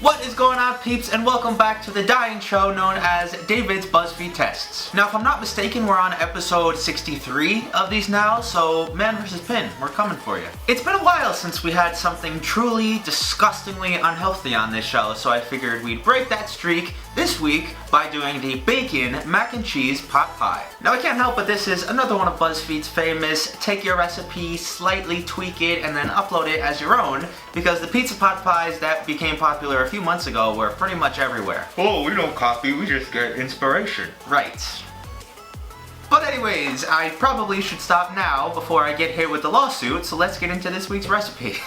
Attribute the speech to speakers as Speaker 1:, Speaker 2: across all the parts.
Speaker 1: What is going on, peeps, and welcome back to the dying show known as David's Buzzfeed Tests. Now, if I'm not mistaken, we're on episode 63 of these now, so man versus pin, we're coming for you. It's been a while since we had something truly disgustingly unhealthy on this show, so I figured we'd break that streak this week by doing the bacon mac and cheese pot pie. Now, I can't help but this is another one of BuzzFeed's famous take your recipe, slightly tweak it, and then upload it as your own, because the pizza pot pies that became popular a few months ago were pretty much everywhere. Oh, we don't copy, we just get inspiration. Right. But anyways, I probably should stop now before I get hit with the lawsuit, so let's get into this week's recipe.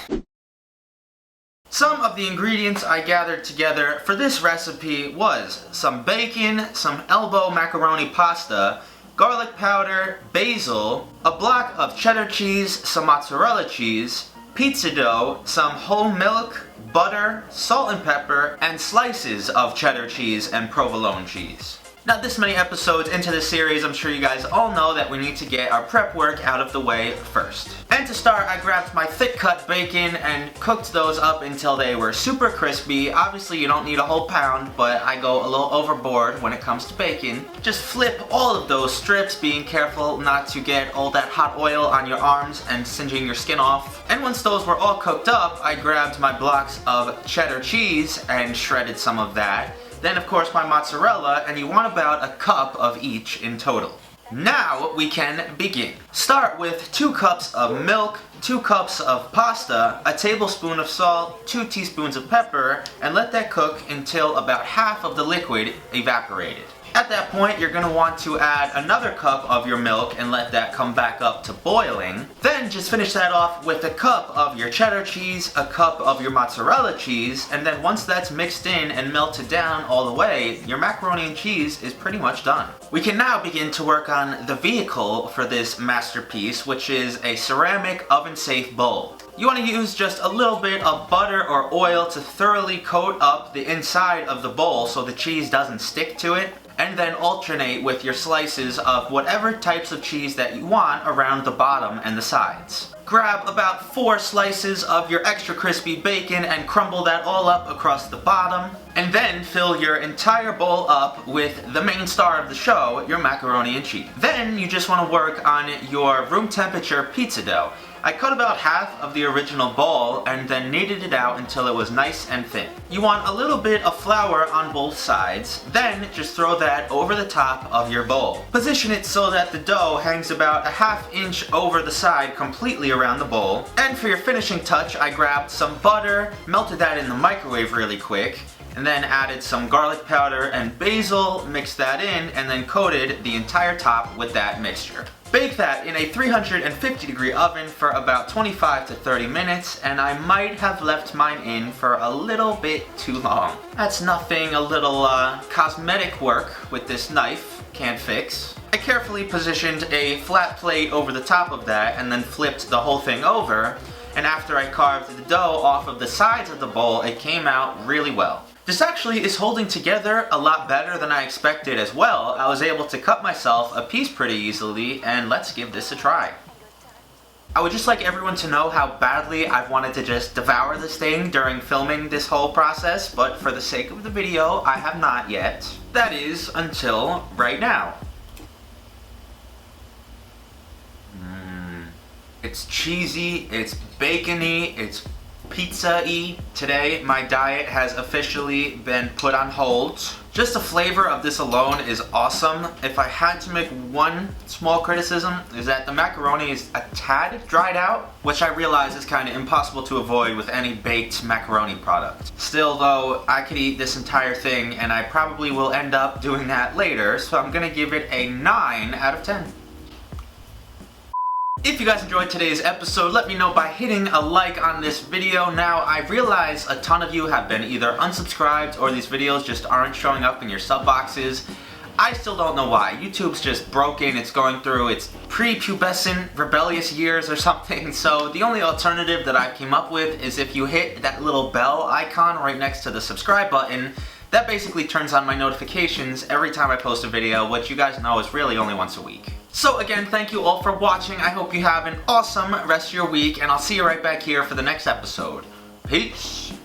Speaker 1: Some of the ingredients I gathered together for this recipe was some bacon, some elbow macaroni pasta, garlic powder, basil, a block of cheddar cheese, some mozzarella cheese, pizza dough, some whole milk, butter, salt and pepper, and slices of cheddar cheese and provolone cheese. Now, this many episodes into this series, I'm sure you guys all know that we need to get our prep work out of the way first. And to start, I grabbed my thick cut bacon and cooked those up until they were super crispy. Obviously, you don't need a whole pound, but I go a little overboard when it comes to bacon. Just flip all of those strips, being careful not to get all that hot oil on your arms and singeing your skin off. And once those were all cooked up, I grabbed my blocks of cheddar cheese and shredded some of that. Then, of course, my mozzarella, and you want about a cup of each in total. Now we can begin. Start with 2 cups of milk, 2 cups of pasta, a tablespoon of salt, 2 teaspoons of pepper, and let that cook until about half of the liquid evaporated. At that point, you're going to want to add another cup of your milk and let that come back up to boiling. Then just finish that off with a cup of your cheddar cheese, a cup of your mozzarella cheese, and then once that's mixed in and melted down all the way, your macaroni and cheese is pretty much done. We can now begin to work on the vehicle for this masterpiece, which is a ceramic oven-safe bowl. You want to use just a little bit of butter or oil to thoroughly coat up the inside of the bowl so the cheese doesn't stick to it, and then alternate with your slices of whatever types of cheese that you want around the bottom and the sides. Grab about 4 slices of your extra crispy bacon and crumble that all up across the bottom, and then fill your entire bowl up with the main star of the show, your macaroni and cheese. Then you just want to work on your room temperature pizza dough. I cut about half of the original bowl and then kneaded it out until it was nice and thin. You want a little bit of flour on both sides, then just throw that over the top of your bowl. Position it so that the dough hangs about a ½ inch over the side completely around the bowl. And for your finishing touch, I grabbed some butter, melted that in the microwave really quick, and then added some garlic powder and basil, mixed that in, and then coated the entire top with that mixture. Bake that in a 350-degree oven for about 25 to 30 minutes, and I might have left mine in for a little bit too long. That's nothing a little cosmetic work with this knife can't fix. I carefully positioned a flat plate over the top of that and then flipped the whole thing over, and after I carved the dough off of the sides of the bowl, it came out really well. This actually is holding together a lot better than I expected as well. I was able to cut myself a piece pretty easily, and let's give this a try. I would just like everyone to know how badly I've wanted to just devour this thing during filming this whole process, but for the sake of the video, I have not yet. That is, until right now. It's cheesy, it's bacony, it's pizza-y. Today, my diet has officially been put on hold. Just the flavor of this alone is awesome. If I had to make one small criticism, is that the macaroni is a tad dried out, which I realize is kind of impossible to avoid with any baked macaroni product. Still though, I could eat this entire thing, and I probably will end up doing that later, so I'm gonna give it a 9 out of 10. If you guys enjoyed today's episode, let me know by hitting a like on this video. Now, I realize a ton of you have been either unsubscribed or these videos just aren't showing up in your sub boxes. I still don't know why. YouTube's just broken, it's going through its prepubescent rebellious years or something, so the only alternative that I came up with is if you hit that little bell icon right next to the subscribe button. That basically turns on my notifications every time I post a video, which you guys know is really only once a week. So again, thank you all for watching. I hope you have an awesome rest of your week, and I'll see you right back here for the next episode. Peace!